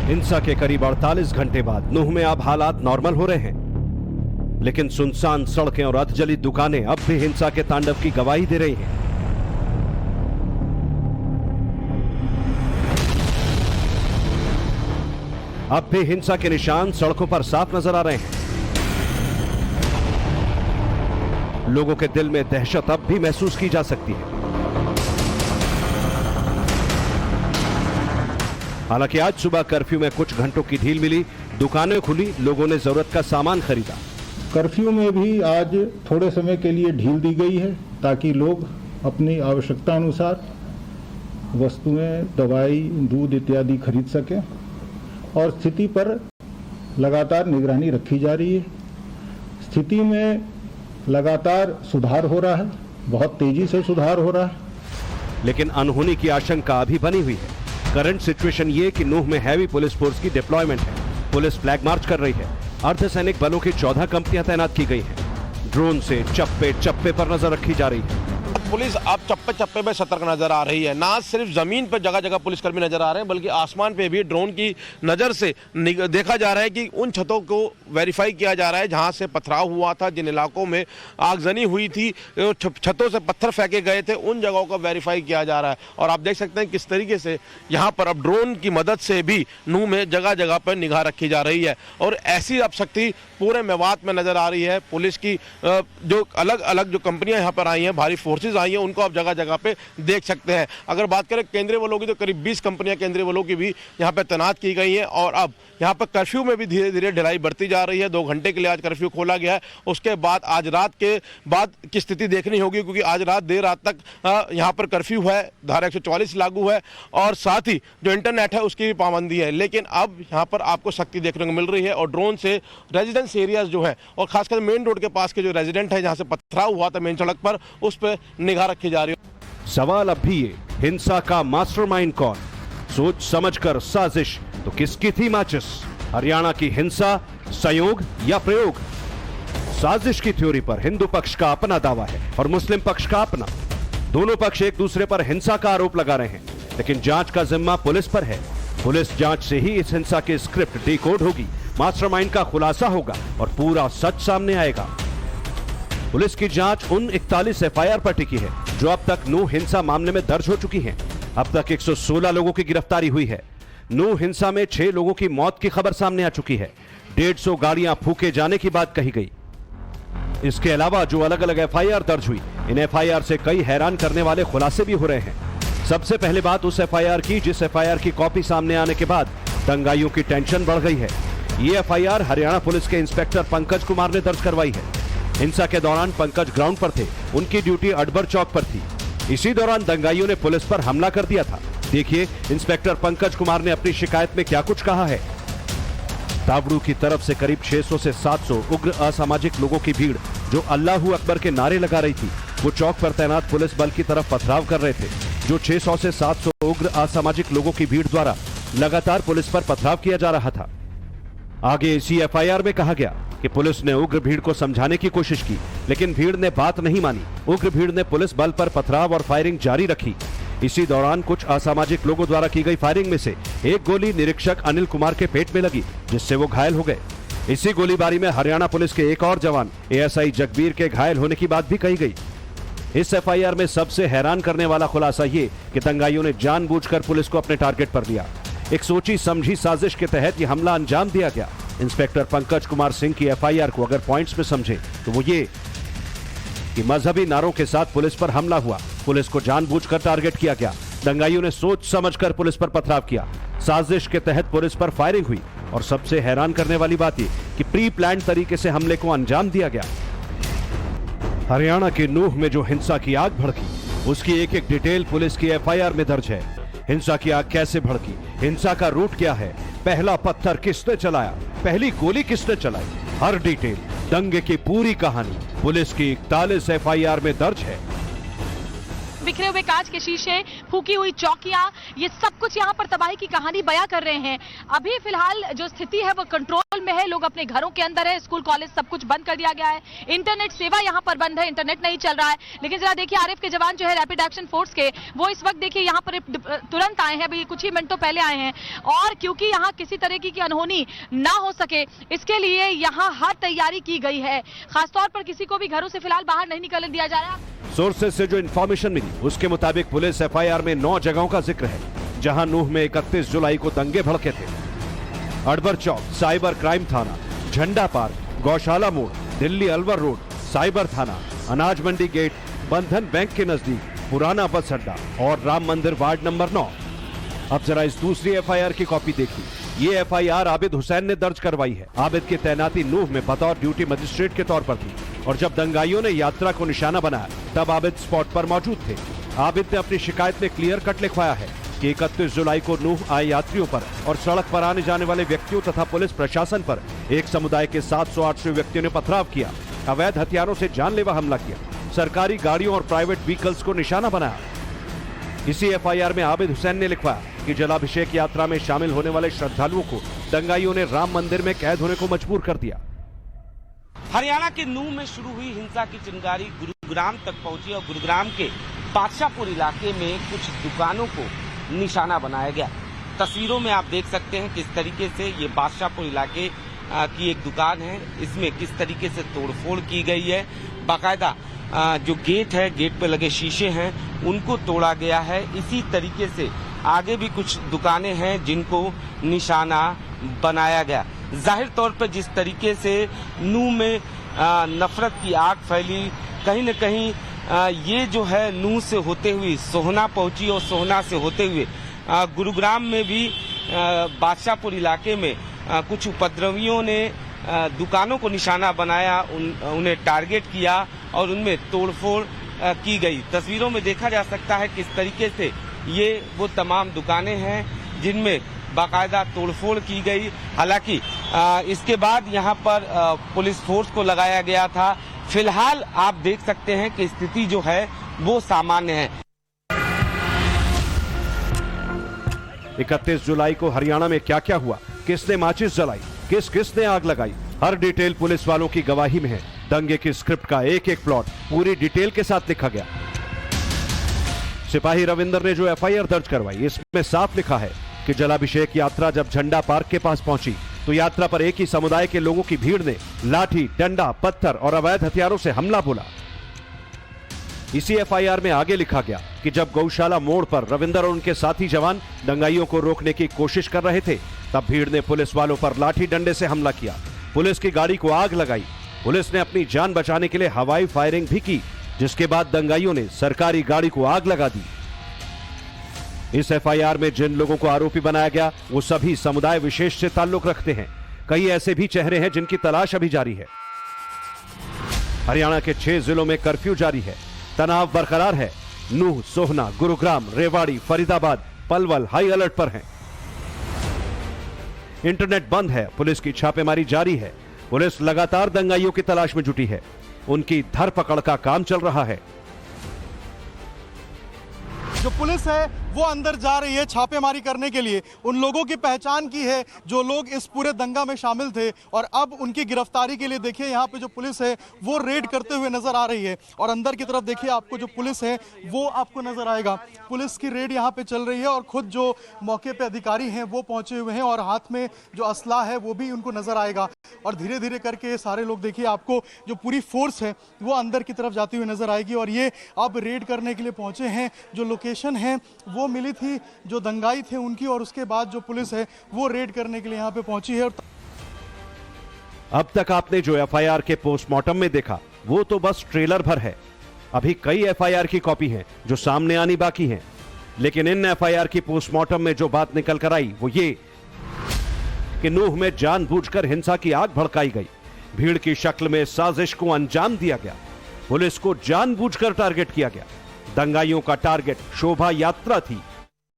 हिंसा के करीब 48 घंटे बाद नूह में अब हालात नॉर्मल हो रहे हैं, लेकिन सुनसान सड़कें और अधजली दुकानें अब भी हिंसा के तांडव की गवाही दे रही हैं। अब भी हिंसा के निशान सड़कों पर साफ नजर आ रहे हैं। लोगों के दिल में दहशत अब भी महसूस की जा सकती है। हालांकि आज सुबह कर्फ्यू में कुछ घंटों की ढील मिली, दुकानें खुली, लोगों ने जरूरत का सामान खरीदा। कर्फ्यू में भी आज थोड़े समय के लिए ढील दी गई है ताकि लोग अपनी आवश्यकता अनुसार वस्तुएं, दवाई, दूध इत्यादि खरीद सकें और स्थिति पर लगातार निगरानी रखी जा रही है। स्थिति में लगातार सुधार हो रहा है, बहुत तेजी से सुधार हो रहा है, लेकिन अनहोनी की आशंका अभी बनी हुई है। करंट सिचुएशन ये कि नूह में हैवी पुलिस फोर्स की डिप्लॉयमेंट है। पुलिस फ्लैग मार्च कर रही है। अर्धसैनिक बलों की 14 कंपनियां तैनात की गई हैं। ड्रोन से चप्पे चप्पे पर नजर रखी जा रही है। पुलिस अब चप्पे चप्पे में सतर्क नजर आ रही है। ना सिर्फ जमीन पर जगह जगह पुलिसकर्मी नजर आ रहे हैं, बल्कि आसमान पे भी ड्रोन की नजर से देखा जा रहा है कि उन छतों को वेरीफाई किया जा रहा है जहां से पथराव हुआ था, जिन इलाकों में आगजनी हुई थी, छतों से पत्थर फेंके गए थे, उन जगहों को वेरीफाई किया जा रहा है। और आप देख सकते हैं किस तरीके से यहाँ पर अब ड्रोन की मदद से भी नूह में जगह जगह पर निगाह रखी जा रही है। और ऐसी अब शक्ति पूरे मेवात में नजर आ रही है। पुलिस की जो अलग अलग जो कंपनियां यहाँ पर आई हैं, भारी फोर्सेज आई हैं, उनको आप जगह जगह पे देख सकते हैं। अगर बात करें केंद्रीय बलों की तो करीब 20 कंपनियां केंद्रीय बलों की भी यहाँ पे तैनात की गई हैं। और अब यहाँ पर कर्फ्यू में भी धीरे धीरे ढिलाई बढ़ती जा रही है। 2 घंटे के लिए आज कर्फ्यू खोला गया है। उसके बाद आज रात के बाद की स्थिति देखनी होगी, क्योंकि आज रात देर रात तक यहाँ पर कर्फ्यू है, धारा 144 लागू है और साथ ही जो इंटरनेट है उसकी भी पाबंदी है। लेकिन अब यहाँ पर आपको शक्ति देखने को मिल रही है और ड्रोन से रेजिडेंस एरियाज जो है और खासकर मेन रोड के पास के जो रेजिडेंट है जहाँ से पथराव हुआ था मेन सड़क पर, उस पर निगाह रखी जा रही है। सवाल अब भी ये, हिंसा का मास्टरमाइंड कौन? सोच समझकर साजिश तो किसकी थी माचिस? हरियाणा की हिंसा संयोग या प्रयोग? साजिश की थ्योरी पर हिंदू पक्ष का अपना दावा है और मुस्लिम पक्ष का अपना। दोनों पक्ष एक दूसरे पर हिंसा का आरोप लगा रहे हैं, लेकिन जांच का जिम्मा पुलिस पर है। पुलिस जांच से ही इस हिंसा की स्क्रिप्ट डिकोड होगी, मास्टरमाइंड का खुलासा होगा और पूरा सच सामने आएगा। पुलिस की जांच उन 41 एफआईआर पर टिकी है जो अब तक नूह हिंसा मामले में दर्ज हो चुकी हैं। अब तक 116 लोगों की गिरफ्तारी हुई है। नूह हिंसा में 6 लोगों की मौत की खबर सामने आ चुकी है। 150 गाड़ियां फूके जाने की बात कही गई। इसके अलावा जो अलग अलग एफआईआर दर्ज हुई, इन एफआईआर से कई हैरान करने वाले खुलासे भी हो रहे हैं। सबसे पहले बात उस एफआईआर की जिस एफआईआर की कॉपी सामने आने के बाद दंगाइयों की टेंशन बढ़ गई है। ये एफआईआर हरियाणा पुलिस के इंस्पेक्टर पंकज कुमार ने दर्ज करवाई है। हिंसा के दौरान पंकज ग्राउंड पर थे, उनकी ड्यूटी अडबर चौक पर थी। इसी दौरान दंगाइयों ने पुलिस पर हमला कर दिया था। देखिए इंस्पेक्टर पंकज कुमार ने अपनी शिकायत में क्या कुछ कहा है। ताबड़ू की तरफ से करीब 600 से 700 उग्र असामाजिक लोगों की भीड़ जो अल्लाहू अकबर के नारे लगा रही थी, वो चौक पर तैनात पुलिस बल की तरफ पथराव कर रहे थे। जो 600 से 700 उग्र असामाजिक लोगों की भीड़ द्वारा लगातार पुलिस पर पथराव किया जा रहा था। आगे इसी एफआईआर में कहा गया कि पुलिस ने उग्र भीड़ को समझाने की कोशिश की, लेकिन भीड़ ने बात नहीं मानी। उग्र भीड़ ने पुलिस बल पर पथराव और फायरिंग जारी रखी। इसी दौरान कुछ असामाजिक लोगों द्वारा की गई फायरिंग में से एक गोली निरीक्षक अनिल कुमार के पेट में लगी, जिससे वो घायल हो गए। इसी गोलीबारी में हरियाणा पुलिस के एक और जवान एएसआई जगबीर के घायल होने की बात भी कही गई। इस एफआईआर में सबसे हैरान करने वाला खुलासा ये कि दंगाइयों ने जानबूझकर पुलिस को अपने टारगेट पर लिया। एक सोची समझी साजिश के तहत यह हमला अंजाम दिया गया। इंस्पेक्टर पंकज कुमार सिंह की एफआईआर को अगर पॉइंट्स में समझें तो वो ये कि मजहबी नारों के साथ पुलिस पर हमला हुआ, पुलिस को जानबूझकर टारगेट किया गया, दंगाइयों ने सोच समझकर पुलिस पर पथराव किया, साजिश के तहत पुलिस पर फायरिंग हुई और सबसे हैरान करने वाली बात ये कि प्री प्लान तरीके से हमले को अंजाम दिया गया। हरियाणा के नूह में जो हिंसा की आग भड़की, उसकी एक एक डिटेल पुलिस की एफआईआर में दर्ज है। हिंसा की आग कैसे भड़की, हिंसा का रूट क्या है, पहला पत्थर किसने चलाया, पहली गोली किसने चलाई, हर डिटेल, दंगे की पूरी कहानी पुलिस की 41 एफआईआर में दर्ज है। बिखरे हुए कांच के शीशे, फूकी हुई चौकियां, ये सब कुछ यहाँ पर तबाही की कहानी बयां कर रहे हैं। अभी फिलहाल जो स्थिति है वो कंट्रोल में है, लोग अपने घरों के अंदर है, स्कूल कॉलेज सब कुछ बंद कर दिया गया है, इंटरनेट सेवा यहाँ पर बंद है, इंटरनेट नहीं चल रहा है। लेकिन जरा देखिए आरएफ के जवान जो है रैपिड एक्शन फोर्स के, वो इस वक्त देखिए यहाँ पर तुरंत आए हैं, अभी कुछ ही मिनटों पहले आए हैं, और क्योंकि यहाँ किसी तरह की अनहोनी ना हो सके इसके लिए यहाँ हर तैयारी की गई है। खासतौर पर किसी को भी घरों से फिलहाल बाहर नहीं निकलने दिया जा रहा। सोर्सेज से जो इंफॉर्मेशन मिली उसके मुताबिक पुलिस एफआईआर में 9 जगहों का जिक्र है जहां नूह में 31 जुलाई को दंगे भड़के थे। अडबर चौक, साइबर क्राइम थाना, झंडा पार्क, गौशाला मोड़, दिल्ली अलवर रोड, साइबर थाना, अनाज मंडी गेट, बंधन बैंक के नजदीक, पुराना बस अड्डा और राम मंदिर वार्ड नंबर 9। अब जरा इस दूसरी एफआईआर की कॉपी देखिए। ये एफआईआर आबिद हुसैन ने दर्ज करवाई है। आबिद की तैनाती नूह में बतौर ड्यूटी मजिस्ट्रेट के तौर पर थी और जब दंगाइयों ने यात्रा को निशाना बनाया तब आबिद स्पॉट पर मौजूद थे। आबिद ने अपनी शिकायत में क्लियर कट लिखवाया है कि 31 जुलाई को नूह आए यात्रियों पर और सड़क पर आने जाने वाले व्यक्तियों तथा पुलिस प्रशासन पर एक समुदाय के 700-800 व्यक्तियों ने पथराव किया, अवैध हथियारों से जानलेवा हमला किया, सरकारी गाड़ियों और प्राइवेट व्हीकल्स को निशाना बनाया। इसी एफआईआर में आबिद हुसैन ने लिखवाया कि जलाभिषेक यात्रा में शामिल होने वाले श्रद्धालुओं को दंगाइयों ने राम मंदिर में कैद होने को मजबूर कर दिया। हरियाणा के नूह में शुरू हुई हिंसा की चिंगारी गुरुग्राम तक पहुंची और गुरुग्राम के बादशाहपुर इलाके में कुछ दुकानों को निशाना बनाया गया। तस्वीरों में आप देख सकते हैं किस तरीके से ये बादशाहपुर इलाके की एक दुकान है, इसमें किस तरीके से तोड़फोड़ की गई है। बाकायदा जो गेट है, गेट पे लगे शीशे हैं उनको तोड़ा गया है। इसी तरीके से आगे भी कुछ दुकानें हैं जिनको निशाना बनाया गया। जाहिर तौर पर जिस तरीके से नूह में नफरत की आग फैली, कहीं न कहीं ये जो है नूह से होते हुए सोहना पहुंची और सोहना से होते हुए गुरुग्राम में भी बादशाहपुर इलाके में कुछ उपद्रवियों ने दुकानों को निशाना बनाया, उन्हें टारगेट किया और उनमें तोड़फोड़ की गई। तस्वीरों में देखा जा सकता है किस तरीके से ये वो तमाम दुकानें हैं जिनमें बाकायदा तोड़फोड़ की गई। हालांकि इसके बाद यहां पर पुलिस फोर्स को लगाया गया था। फिलहाल आप देख सकते हैं कि स्थिति जो है वो सामान्य है। 31 जुलाई को हरियाणा में क्या क्या हुआ, किसने माचिस जलाई, किस किस ने आग लगाई, हर डिटेल पुलिस वालों की गवाही में है। दंगे की स्क्रिप्ट का एक एक प्लॉट पूरी डिटेल के साथ लिखा गया। सिपाही रविंदर ने जो एफआईआर दर्ज करवाई इसमें साफ लिखा है कि जलाभिषेक यात्रा जब झंडा पार्क के पास पहुंची तो यात्रा पर एक ही समुदाय के लोगों की भीड़ ने लाठी, डंडा, पत्थर और अवैध हथियारों से हमला बोला। इसी एफआईआर में आगे लिखा गया कि जब गौशाला मोड़ पर रविंदर और उनके साथी जवान दंगाइयों को रोकने की कोशिश कर रहे थे तब भीड़ ने पुलिस वालों पर लाठी डंडे से हमला किया, पुलिस की गाड़ी को आग लगाई। पुलिस ने अपनी जान बचाने के लिए हवाई फायरिंग भी की, जिसके बाद दंगाइयों ने सरकारी गाड़ी को आग लगा दी। इस एफआईआर में जिन लोगों को आरोपी बनाया गया वो सभी समुदाय विशेष से ताल्लुक रखते हैं। कई ऐसे भी चेहरे हैं जिनकी तलाश अभी जारी है। हरियाणा के 6 जिलों में कर्फ्यू जारी है, तनाव बरकरार है। नूह, सोहना, गुरुग्राम, रेवाड़ी, फरीदाबाद, पलवल हाई अलर्ट पर हैं। इंटरनेट बंद है, पुलिस की छापेमारी जारी है। पुलिस लगातार दंगाइयों की तलाश में जुटी है, उनकी धरपकड़ का काम चल रहा है। जो पुलिस है वो अंदर जा रही है छापेमारी करने के लिए। उन लोगों की पहचान की है जो लोग इस पूरे दंगा में शामिल थे और अब उनकी गिरफ्तारी के लिए देखिए यहाँ पे जो पुलिस है वो रेड करते हुए नजर आ रही है। और अंदर की तरफ देखिए आपको जो पुलिस है वो आपको नजर आएगा। पुलिस की रेड यहाँ पे चल रही है और खुद जो मौके पे अधिकारी हैं वो पहुंचे हुए हैं और हाथ में जो असला है वो भी उनको नजर आएगा। और धीरे धीरे करके ये सारे लोग देखिए आपको जो पूरी फोर्स है वो अंदर की तरफ जाती हुई नजर आएगी। और ये अब रेड करने के लिए पहुंचे हैं। जो लोकेशन है वो मिली थी जो दंगाई थे उनकी और उसके बाद जो पुलिस है वो रेड करने के लिए यहां पे पहुंची है। अब तक आपने जो एफआईआर के पोस्टमार्टम में देखा वो तो बस ट्रेलर भर है। अभी कई एफआईआर की कॉपी हैं जो सामने आनी बाकी हैं। लेकिन इन एफआईआर की पोस्टमार्टम में जो बात निकल कर आई वो ये कि नूह में जानबूझकर हिंसा की आग भड़काई गई, भीड़ की शक्ल में साजिश को अंजाम दिया गया, पुलिस को जानबूझकर टारगेट किया गया। दंगाइयों का टारगेट शोभा यात्रा थी